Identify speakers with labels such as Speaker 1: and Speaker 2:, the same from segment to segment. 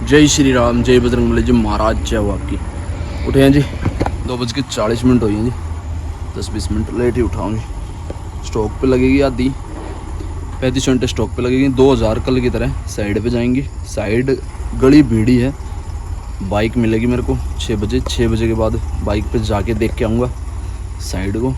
Speaker 1: जय श्री राम, जय बजरंगबली जी महाराज, जय हो आपकी। उठे हैं जी, 2:40 हुई हैं जी। 10-20 मिनट लेट ही उठाऊँ जी। स्टॉक पे लगेगी आधी 35 घंटे स्टॉक पे लगेगी। 2000 कल की तरह साइड पे जाएंगी। साइड गली भीड़ी है। बाइक मिलेगी मेरे को 6 बजे। 6 बजे के बाद बाइक पे जाके देख के आऊँगा साइड को,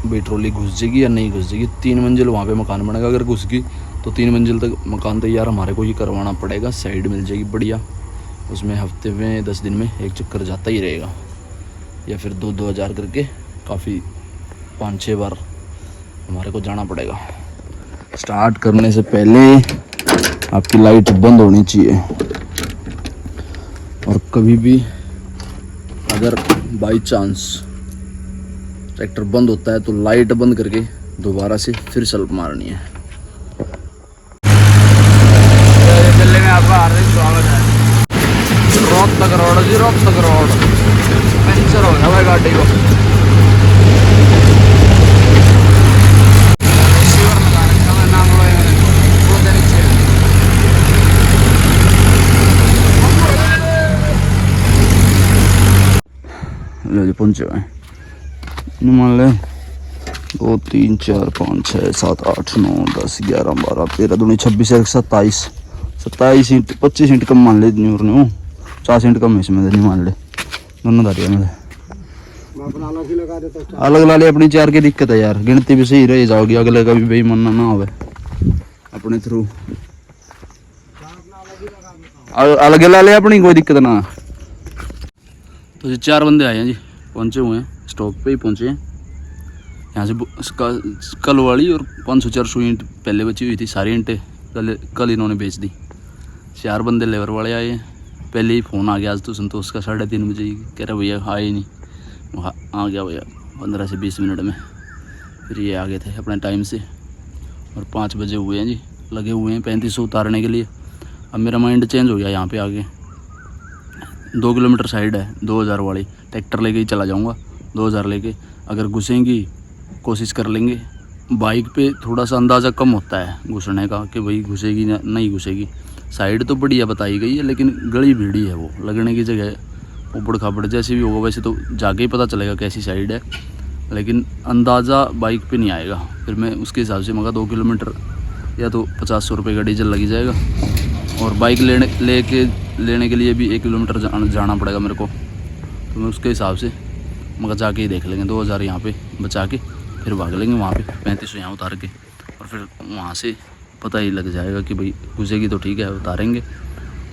Speaker 1: भाई ट्रॉली घुस जाएगी या नहीं घुस जाएगी। 3 मंजिल वहाँ पे मकान बनेगा। अगर घुस गई तो 3 मंजिल तक मकान तैयार हमारे को ही करवाना पड़ेगा। साइड मिल जाएगी बढ़िया, उसमें हफ्ते में 10 दिन में एक चक्कर जाता ही रहेगा, या फिर 2-2 हज़ार करके काफ़ी 5-6 बार हमारे को जाना पड़ेगा। स्टार्ट करने से पहले आपकी लाइट बंद होनी चाहिए, और कभी भी अगर बाई चांस ट्रैक्टर बंद होता है तो लाइट बंद करके दोबारा से फिर सल्प मारनी है। दिल्ली में आपका हार्दिक स्वागत है। रोहतक रोड जी, रोहतक रोड पंचर हो गया भाई गाड़ी को। लो जी पहुंचे हुए हैं। मान ले 2 3 4 5 6 7 8 9 10 11 12 13 दूनी 26 27 27 इंट 25 इंट कम मान ले। न्यूर ने 50 इंट कम इसमें नहीं मान ले। दोनों दारियाँ में अलग ला ले। अपनी 4 की दिक्कत है यार, गिनती भी सही रह जाओगी। अगले का भी बेईमाना ना हो अपने थ्रू। अलग ला ले अपनी, कोई दिक्कत ना। तो ये 4 बंदे आए हैं जी, पहुंचे हुए हैं स्टॉक पे ही पहुंचे हैं। यहाँ से कल वाली और 500-400 ईंट पहले बची हुई थी, सारी ईंटें कल इन्होंने बेच दी। 4 बंदे लेबर वाले आए हैं। पहले ही फ़ोन आ गया आज तो संतोष का 3:30 बजे, कह रहा भैया आए नहीं। वहाँ आ गया भैया 15 से 20 मिनट में। फिर ये आ गए थे अपने टाइम से, और 5 बजे हुए हैं जी। लगे हुए हैं 3500 उतारने के लिए। अब मेरा माइंड चेंज हो गया। यहाँ पे आगे 2 किलोमीटर साइड है 2000 वाली, ट्रैक्टर लेके ही चला जाऊँगा 2000 लेके। अगर घुसेंगी कोशिश कर लेंगे। बाइक पे थोड़ा सा अंदाज़ा कम होता है घुसने का कि भाई घुसेगी ना नहीं घुसेगी। साइड तो बढ़िया बताई गई है, लेकिन गली भीड़ी है। वो लगने की जगह उबड़ खाबड़ जैसे भी होगा वैसे तो जाके ही पता चलेगा कैसी साइड है, लेकिन अंदाज़ा बाइक पे नहीं आएगा। फिर मैं उसके हिसाब से मगा 2 किलोमीटर या तो 50-100 रुपये का डीजल लगी जाएगा, और बाइक लेने के लिए भी 1 किलोमीटर जाना पड़ेगा मेरे को। तो मैं उसके हिसाब से मगर जाके ही देख लेंगे। 2000 यहाँ पे बचा के फिर भाग लेंगे वहाँ पे 3500 यहाँ उतार के, और फिर वहाँ से पता ही लग जाएगा कि भाई घुसेगी तो ठीक है उतारेंगे,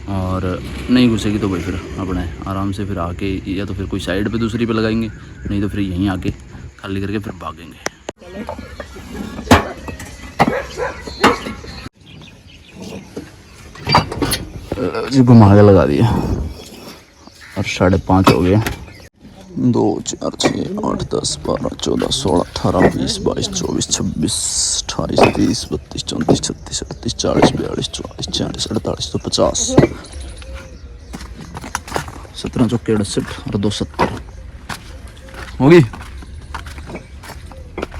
Speaker 1: और नहीं घुसेगी तो भाई फिर अपने आराम से फिर आके या तो फिर कोई साइड पे दूसरी पे लगाएंगे, नहीं तो फिर यहीं आके खाली करके फिर भागेंगे। घुमा के लगा दिया और 5:30 हो गया। 2 4 6 8 10 12 14 16 18 20 22 24 26 28 30 32 34 36 38 40 42 44 46 48 तो 50 17 चौके 68 और 2 70 होगी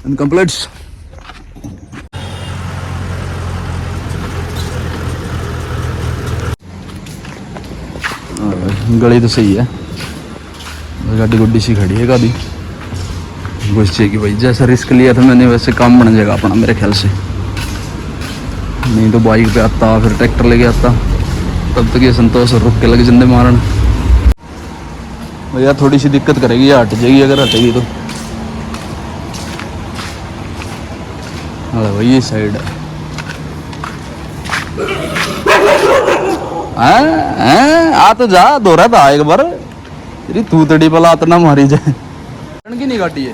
Speaker 1: इनकम्प्लीट। गली तो सही है, गाड़ी गुड्डी सी खड़ी है गाड़ी घुसे की भाई। जैसा रिस्क लिया था मैंने वैसे काम बन जाएगा अपना मेरे ख्याल से। नहीं तो बाइक पे आता फिर ट्रैक्टर लेके आता, तब तक ये संतोष रुक के लगे जंदे मारन। भैया थोड़ी सी दिक्कत करेगी, ये हट जाएगी अगर हटेगी तो। हाँ भाई ये साइड है। आ तो जा दो रहा था एक बार तेरी तू तड़ी पला इतना मारी जाए की नहीं गाड़ी है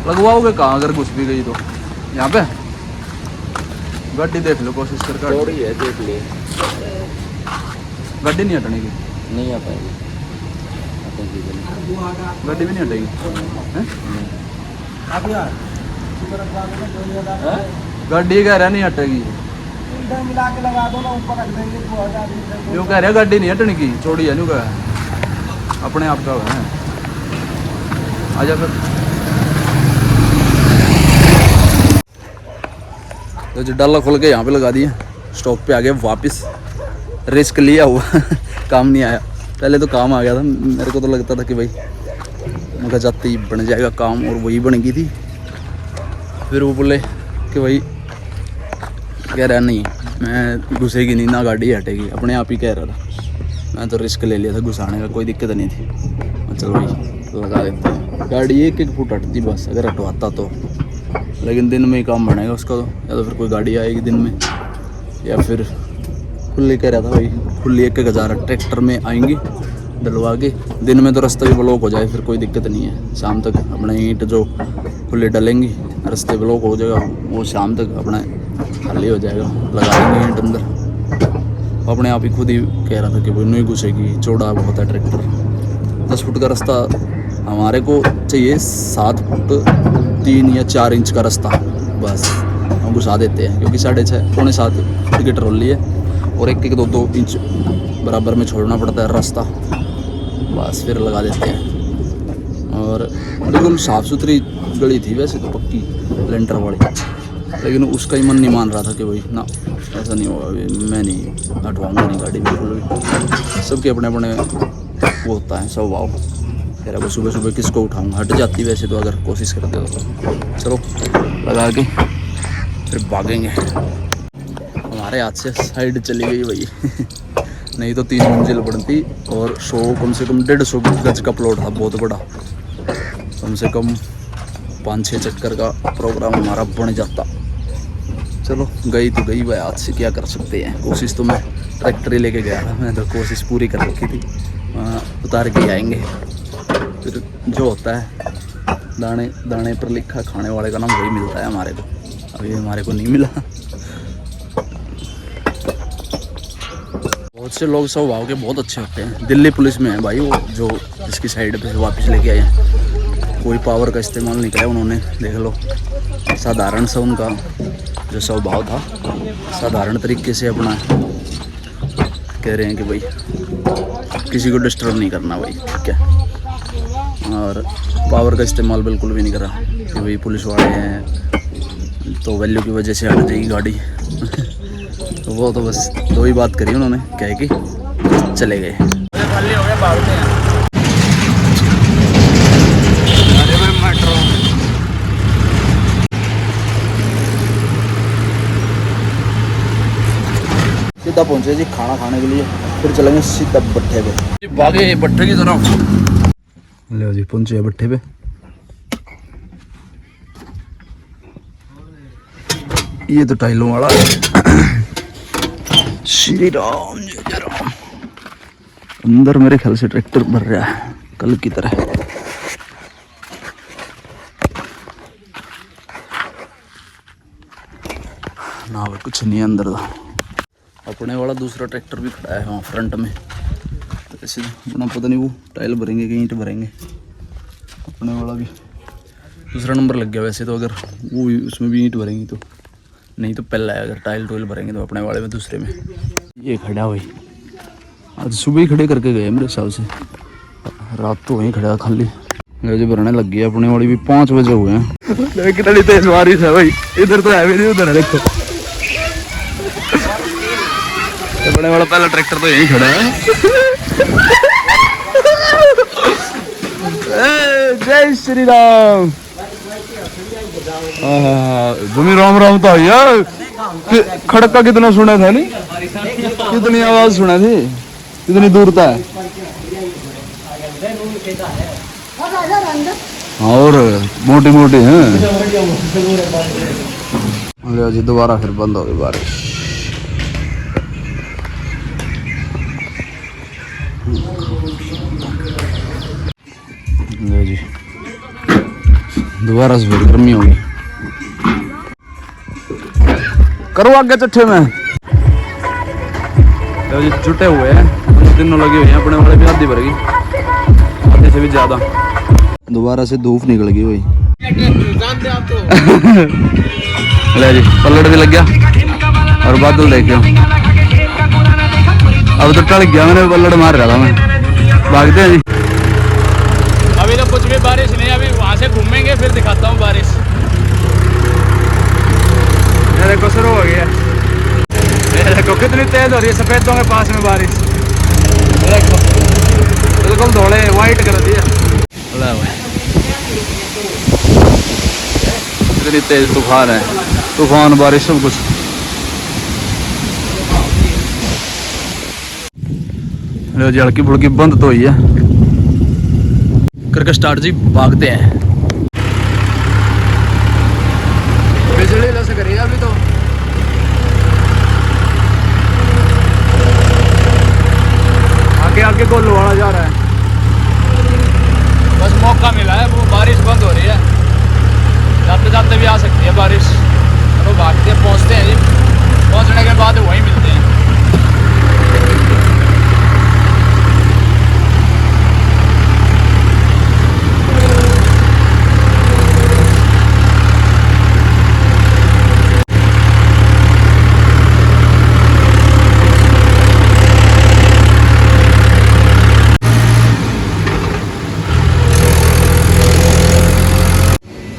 Speaker 1: लगवाओगे कहाँ अगर घुस भी गई तो? यहाँ पे गाड़ी देख लो, कोशिश कर थोड़ी है देख ले। गाड़ी नहीं हटने की, नहीं आ पाएगी गाड़ी भी नहीं हटेगी। गाड़ी कह रहा नहीं हटेगी, मिला के लगा दो ना ऊपर रख देंगे। यूँ कह रहे गाड़ी नहीं हटने की, छोड़ी है यूँ कह अपने आप का है। आजा फिर तो जो डाला खोल के यहाँ पे लगा दिया, स्टॉक पे आ गया वापस। रिस्क लिया हुआ काम नहीं आया। पहले तो काम आ गया था, मेरे को तो लगता था कि भाई मगर जाते ही बन जाएगा काम, और वही बन गई थी। फिर वो बोले कि भाई कह रहा नहीं मैं घुसेगी नहीं ना, गाड़ी हटेगी, अपने आप ही कह रहा था। मैं तो रिस्क ले लिया था घुसाने का, कोई दिक्कत नहीं थी। चलो भाई लगा देते हैं। गाड़ी 1-1 फुट हटती बस, अगर हटवाता तो, लेकिन दिन में ही काम बनेगा उसका तो। या तो फिर कोई गाड़ी आएगी दिन में, या फिर खुली कह रहा था भाई, खुली 1-1 हज़ार ट्रैक्टर में आएंगी डलवा के। दिन में तो रास्ता भी ब्लॉक हो जाए फिर कोई दिक्कत नहीं है। शाम तक अपने ईंट जो खुले डलेंगी, रास्ते ब्लॉक हो जाएगा, वो शाम तक अपना खाली हो जाएगा, लगा देंगे ईंट अंदर। अपने आप ही खुद ही कह रहा था कि भाई नहीं घुसेगी, चौड़ा बहुत है ट्रैक्टर। 10 फुट का रास्ता हमारे को चाहिए, 7 फुट 3 या 4 इंच का रास्ता बस हम घुसा देते हैं, क्योंकि 6.5 पौने 7 फुट की ट्रॉली है, और 1-1 2-2 इंच बराबर में छोड़ना पड़ता है रास्ता, बस फिर लगा देते हैं। और बिल्कुल साफ़ सुथरी गली थी वैसे तो, पक्की लेंटर वाली, लेकिन उसका ही मन नहीं मान रहा था कि भाई ना ऐसा नहीं होगा, मैं नहीं हटवाऊँगा नहीं गाड़ी बिल्कुल भी। सबके अपने अपने वो होता है स्वभाव। फिर अब सुबह सुबह किसको उठाऊँगा, हट जाती वैसे तो अगर कोशिश करते तो। चलो लगा के फिर भागेंगे। हमारे हाथ से साइड चली गई भाई नहीं तो 3 मंजिल बनती, और 100 कम से कम 150 गज का प्लॉट था, बहुत बड़ा। कम से कम 5-6 चक्कर का प्रोग्राम हमारा बन जाता। चलो गई तो गई भाई, हाथ से क्या कर सकते हैं। कोशिश तो मैं ट्रैक्टर ही लेके गया था, मैं तो कोशिश पूरी कर रखी थी। उतार के आएंगे फिर जो होता है, दाने दाने पर लिखा खाने वाले का नाम वही मिलता है हमारे को। अभी हमारे को नहीं मिला। बहुत से लोग स्वभाव के बहुत अच्छे होते हैं। दिल्ली पुलिस में है भाई वो, जो इसकी साइड पे वापस लेके आए हैं। कोई पावर का इस्तेमाल नहीं किया उन्होंने, देख लो। साधारण सा उनका जो स्वभाव था, साधारण तरीके से अपना कह रहे हैं कि भाई किसी को डिस्टर्ब नहीं करना भाई, ठीक है। और पावर का इस्तेमाल बिल्कुल भी नहीं करा कि भाई पुलिस वाले हैं तो वैल्यू की वजह से हट जाएगी गाड़ी तो वो तो बस 2 ही बात करी उन्होंने, कह के चले गए। खाली हो गए, भागते हैं। अरे भाई मेट्रो सीधा पहुंचे जी खाना खाने के लिए, फिर चलेंगे सीधा भट्ठे पे। भागे भट्ठे की तरफ। ले जी पहुंचे भट्ठे पे। ये तो टाइलों वाला श्री राम जय राम। अंदर मेरे ख्याल से ट्रैक्टर भर रहा है कल की तरह। ना भाई कुछ नहीं है अंदर था। अपने वाला दूसरा ट्रैक्टर भी खड़ा है वहाँ फ्रंट में, तो ऐसे अपना पता नहीं वो टाइल भरेंगे कि ईंट भरेंगे। अपने वाला भी दूसरा नंबर लग गया वैसे तो, अगर वो उसमें भी ईंट भरेंगी तो, नहीं तो पहला है अगर टाइल टोइल भरेंगे तो अपने वाले में दूसरे में। ये खड़ा भाई, आज सुबह ही खड़े करके गए मेरे हिसाब से, रात तो वहीं खड़ा खाली। गज भरने लग गई अपने वाली भी, 5 बजे हुए हैं। कितनी तेज बारिश है भाई, इधर तो है भी नहीं, उधर है देखो। अपने वाला पहला ट्रैक्टर तो यहीं खड़ा है। जय श्री राम। भूमि राम राम तो यार, खड़का कितना सुना था नहीं, कितनी आवाज सुना थी, कितनी दूर था। और मोटी मोटी है। जी दोबारा फिर बंद हो गई बारिश। जी दोबारा से फिर गर्मी होगी। करो आगे चट्ठे में जी जुटे हुए हैं, तीनों लगे हुए हैं। अपने वाले भी आधी भर गई, आधे से भी ज्यादा। दोबारा से धूप निकल गई भाई। ले जी पलट भी लग गया और बादल देखियो। अब तो टल गया, मैंने पलट मार रहा था मैं। भागते हैं जी।
Speaker 2: अभी तो कुछ भी बारिश नहीं, अभी वहाँ से घूमेंगे फिर दिखाता हूँ बारिश।
Speaker 1: देखो सर वो कितनी तेज हो रही है सफेदों के पास में बारिश, बिल्कुल धोले वाइट कर दिया। कितनी तेज तूफान है, तूफान बारिश सब कुछ। लो जी हल्की फुल्की बंद तो हुई है, करके स्टार्ट जी भागते हैं। बिजली लस करिए अभी तो। आगे आगे गोलू वाला जा रहा है।
Speaker 2: बस मौका मिला है, वो बारिश बंद हो रही है, जाते जाते भी आ सकती है बारिश। और वो भागते हैं, पहुँचते हैं जी, पहुँचने के बाद वहीं मिलते हैं।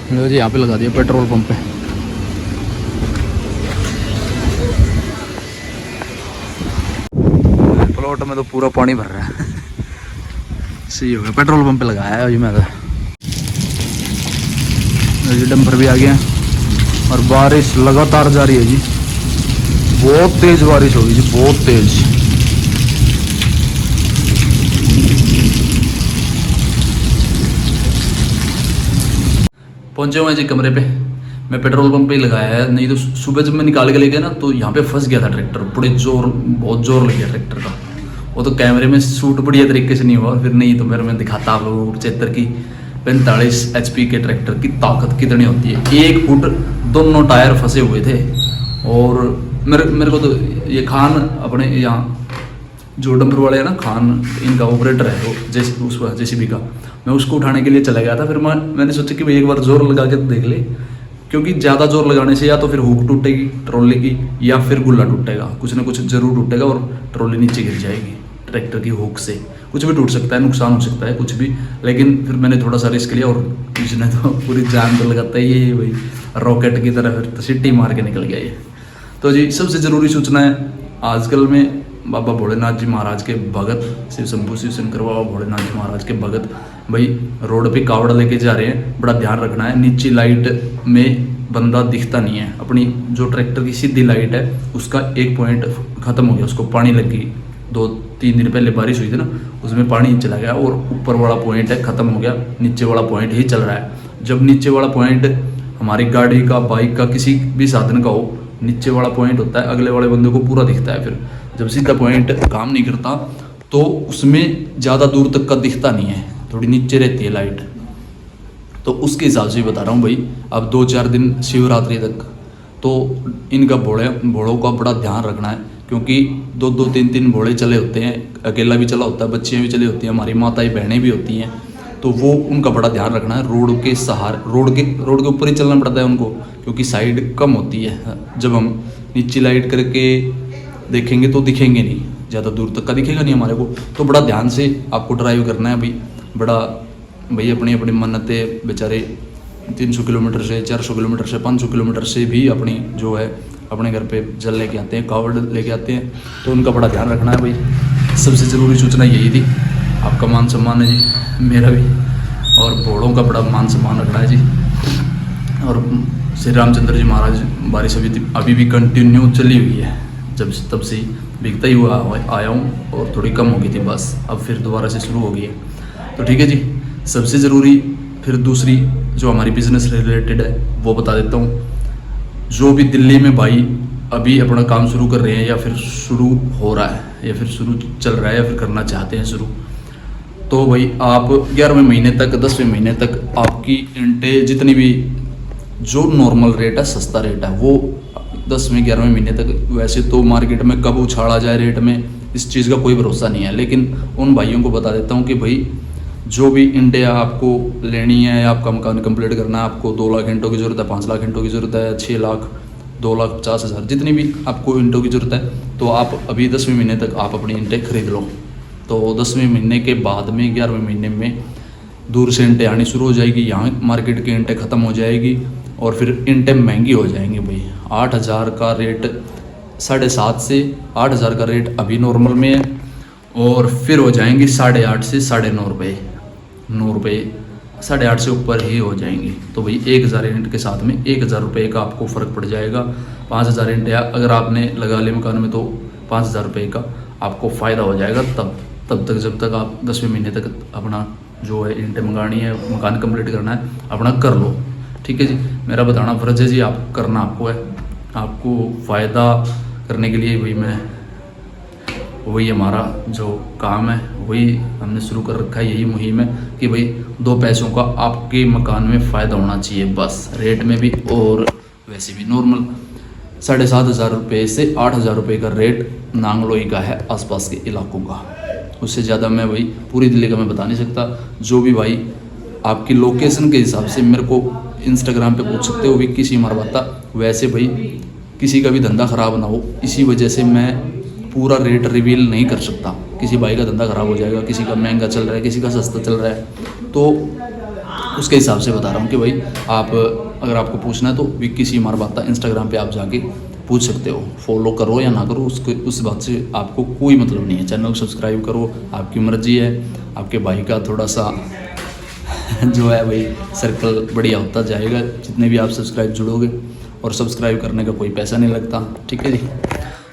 Speaker 1: लो जी यहाँ पे लगा दिया पेट्रोल पंप पे। प्लॉट में तो पूरा पानी भर रहा है। सही हो गया, पेट्रोल पंप पे लगाया है जी मैं तो। जी डंपर भी आ गया और बारिश लगातार जारी है जी, बहुत तेज बारिश होगी जी, बहुत तेज। पहुंचे हुए हैं जी कमरे पे। मैं पेट्रोल पंप पे ही लगाया है, नहीं तो सुबह जब मैं निकाल के ले गया ना तो यहाँ पे फंस गया था ट्रैक्टर, बहुत जोर लग गया ट्रैक्टर का। वो तो कैमरे में शूट बढ़िया तरीके से नहीं हुआ, फिर नहीं तो फिर मैं दिखाता आप लोगों को 75 की 45 HP के ट्रैक्टर की ताकत कितनी होती है। 1 फुट दोनों टायर फंसे हुए थे। और मेरे को तो ये खान अपने यहाँ जो डंपर वाले हैं ना, खान इनका ऑपरेटर है वो JCB का, मैं उसको उठाने के लिए चला गया था। फिर मैंने सोचा कि भाई एक बार जोर लगा के तो देख ले, क्योंकि ज़्यादा जोर लगाने से या तो फिर हुक टूटेगी ट्रॉली की या फिर गुल्ला टूटेगा, कुछ ना कुछ जरूर टूटेगा और ट्रॉली नीचे गिर जाएगी। ट्रैक्टर की हुक से कुछ भी टूट सकता है, नुकसान हो सकता है कुछ भी। लेकिन फिर मैंने थोड़ा सा रिस्क लिया और इसने तो पूरी जान तो लगाता ही है भाई, रॉकेट की तरह फिर तो सिट्टी मार के निकल गया ये। तो जी सबसे ज़रूरी सूचना है, आजकल में बाबा भोलेनाथ जी महाराज के भगत, शिव शंभू शिव शंकर बाबा भोलेनाथ जी महाराज के भगत भाई रोड पे कावड़ लेके जा रहे हैं, बड़ा ध्यान रखना है। नीचे लाइट में बंदा दिखता नहीं है, अपनी जो ट्रैक्टर की सीधी लाइट है उसका एक पॉइंट खत्म हो गया, उसको पानी लग गई। 2-3 दिन पहले बारिश हुई थी ना, उसमें पानी चला गया और ऊपर वाला पॉइंट है खत्म हो गया, नीचे वाला पॉइंट ही चल रहा है। जब नीचे वाला पॉइंट हमारी गाड़ी का, बाइक का, किसी भी साधन का हो, नीचे वाला पॉइंट होता है अगले वाले बंदे को पूरा दिखता है। फिर जब सीधा पॉइंट काम नहीं करता तो उसमें ज़्यादा दूर तक का दिखता नहीं है, थोड़ी नीचे रहती है लाइट। तो उसके हिसाब से बता रहा हूँ भाई। अब 2-4 दिन शिवरात्रि तक तो इनका भोड़ों का बड़ा ध्यान रखना है, क्योंकि 2-2, 3-3 भोड़े चले होते हैं, अकेला भी चला होता है, बच्चियाँ भी चली होती हैं, हमारी माताएं बहनें भी होती हैं। तो वो उनका बड़ा ध्यान रखना है। रोड के सहारे, रोड के ऊपर ही चलना पड़ता है उनको, क्योंकि साइड कम होती है। जब हम नीचे लाइट करके देखेंगे तो दिखेंगे नहीं, ज़्यादा दूर तक का दिखेगा नहीं हमारे को। तो बड़ा ध्यान से आपको ड्राइव करना है भाई। बड़ा भाई अपनी अपनी मन्नतें बेचारे 300 किलोमीटर से, 400 किलोमीटर से, 500 किलोमीटर से भी अपनी जो है अपने घर पे जल लेके आते हैं, कावड़ लेके आते हैं। तो उनका बड़ा ध्यान रखना है भाई। सबसे ज़रूरी सूचना यही थी। आपका मान सम्मान है जी, मेरा भी, और भोड़ों का बड़ा मान सम्मान रखना है जी। और श्री रामचंद्र जी महाराज बारिश अभी भी कंटिन्यू चली हुई है, जब तब से भीगता ही हुआ आया हूँ, और थोड़ी कम हो गई थी बस, अब फिर दोबारा से शुरू हो गई है। तो ठीक है जी, सबसे ज़रूरी फिर दूसरी जो हमारी बिजनेस रिलेटेड है वो बता देता हूँ। जो भी दिल्ली में भाई अभी अपना काम शुरू कर रहे हैं, या फिर शुरू हो रहा है, या फिर शुरू चल रहा है, या फिर करना चाहते हैं शुरू, तो भाई आप 11वें महीने तक, 10वें महीने तक आपकी इंटे जितनी भी जो नॉर्मल रेट है, सस्ता रेट है, वो 10वें 11वें महीने तक। वैसे तो मार्केट में कब उछाला जाए रेट में, इस चीज़ का कोई भरोसा नहीं है, लेकिन उन भाइयों को बता देता हूँ कि भाई जो भी इंटे आपको लेनी है, आपका मकान कंप्लीट करना है, आपको 2 लाख इंटों की ज़रूरत है, 5 लाख इंटों की ज़रूरत है, 6 लाख, 2,50,000, जितनी भी आपको इंटों की ज़रूरत है, तो आप अभी 10वें महीने तक आप अपनी इंटें खरीद लो। तो 10वें महीने के बाद में 11वें महीने में दूर से इंटें आनी शुरू हो जाएगी, यहाँ मार्केट की इंटें ख़त्म हो जाएगी, और फिर इंटें महंगी हो जाएंगी भाई। 8,000 का रेट 7.5 से 8,000 का रेट अभी नॉर्मल में है, और फिर हो जाएंगी 8.5 से 9.5 रुपये, 9 रुपये 8.5 से ऊपर ही हो जाएंगी। तो भाई 1,000 यूनिट के साथ में 1,000 रुपये का आपको फ़र्क पड़ जाएगा। 5,000 यूनिट अगर आपने लगा लिए मकान में तो 5,000 रुपये का आपको फ़ायदा हो जाएगा। तब तक जब तक आप 10वें महीने तक अपना जो है ईंटें मंगानी है, मकान कंप्लीट करना है, अपना कर लो। ठीक है जी, मेरा बताना फ़र्ज़ है जी, आप करना आपको है। आपको फ़ायदा करने के लिए वही हमारा जो काम है, वही हमने शुरू कर रखा है। यही मुहिम है कि भाई 2 पैसों का आपके मकान में फ़ायदा होना चाहिए बस, रेट में भी और वैसे भी। नॉर्मल 7,500 रुपये से 8,000 रुपये का रेट नांगलोई का है, आसपास के इलाकों का। उससे ज़्यादा मैं भाई पूरी दिल्ली का मैं बता नहीं सकता। जो भी भाई आपकी लोकेशन के हिसाब से मेरे को इंस्टाग्राम पे पूछ सकते हो, भी किसी मरवाता। वैसे भाई किसी का भी धंधा ख़राब ना हो, इसी वजह से मैं पूरा रेट रिवील नहीं कर सकता। किसी भाई का धंधा ख़राब हो जाएगा, किसी का महंगा चल रहा है, किसी का सस्ता चल रहा है, तो उसके हिसाब से बता रहा हूँ कि भाई आप अगर आपको पूछना है तो विक्की सी मरवाता इंस्टाग्राम पे आप जाके पूछ सकते हो। फॉलो करो या ना करो, उस बात से आपको कोई मतलब नहीं है। चैनल को सब्सक्राइब करो, आपकी मर्जी है। आपके भाई का थोड़ा सा जो है भाई सर्कल बढ़िया होता जाएगा जितने भी आप सब्सक्राइब जुड़ोगे, और सब्सक्राइब करने का कोई पैसा नहीं लगता। ठीक है जी,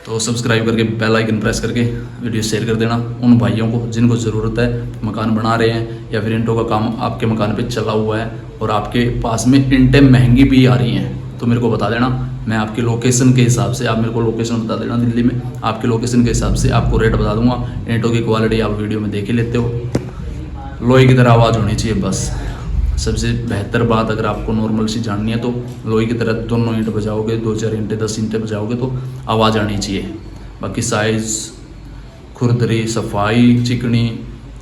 Speaker 1: तो सब्सक्राइब करके बेल आइकन प्रेस करके वीडियो शेयर कर देना उन भाइयों को जिनको ज़रूरत है, मकान बना रहे हैं या फिर ईंटों का काम आपके मकान पे चला हुआ है और आपके पास में ईंटें महंगी भी आ रही हैं, तो मेरे को बता देना। मैं आपके लोकेशन के हिसाब से, आप मेरे को लोकेशन बता देना दिल्ली में, आपके लोकेशन के हिसाब से आपको रेट बता दूंगा। ईंटों की क्वालिटी आप वीडियो में देख ही लेते हो, लोहे की तरह आवाज़ होनी चाहिए बस। सबसे बेहतर बात अगर आपको नॉर्मल सी जाननी है तो लोहे की तरह दोनों ईंट बजाओगे, 2-4 ईंटें 10 ईंटें बजाओगे तो आवाज़ आनी चाहिए। बाकी साइज़, खुरदरी, सफाई, चिकनी,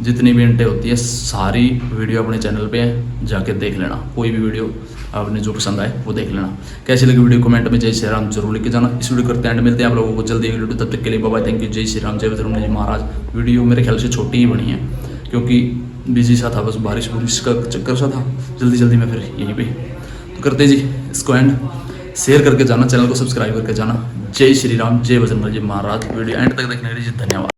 Speaker 1: जितनी भी ईंटें होती है सारी वीडियो अपने चैनल पे है, जाके देख लेना। कोई भी वीडियो आपने जो पसंद आए वो देख लेना। कैसी लगी वीडियो कमेंट में जय श्री राम जरूर लिख के जाना। इस वीडियो करते एंड मिलते हैं आप लोगों को जल्दी एक वीडियो, तब तक के लिए बाय बाय, थैंक यू, जय श्री राम, जय बजरंग जी महाराज। वीडियो मेरे ख्याल से छोटी ही बनी है क्योंकि बिजी सा था, बस बारिश का चक्कर सा था, जल्दी में फिर यहीं पे तो करते जी इसको एंड। शेयर करके जाना, चैनल को सब्सक्राइब करके जाना। जय श्री राम, जय बजरंग जी महाराज। वीडियो एंड तक देखने के लिए धन्यवाद।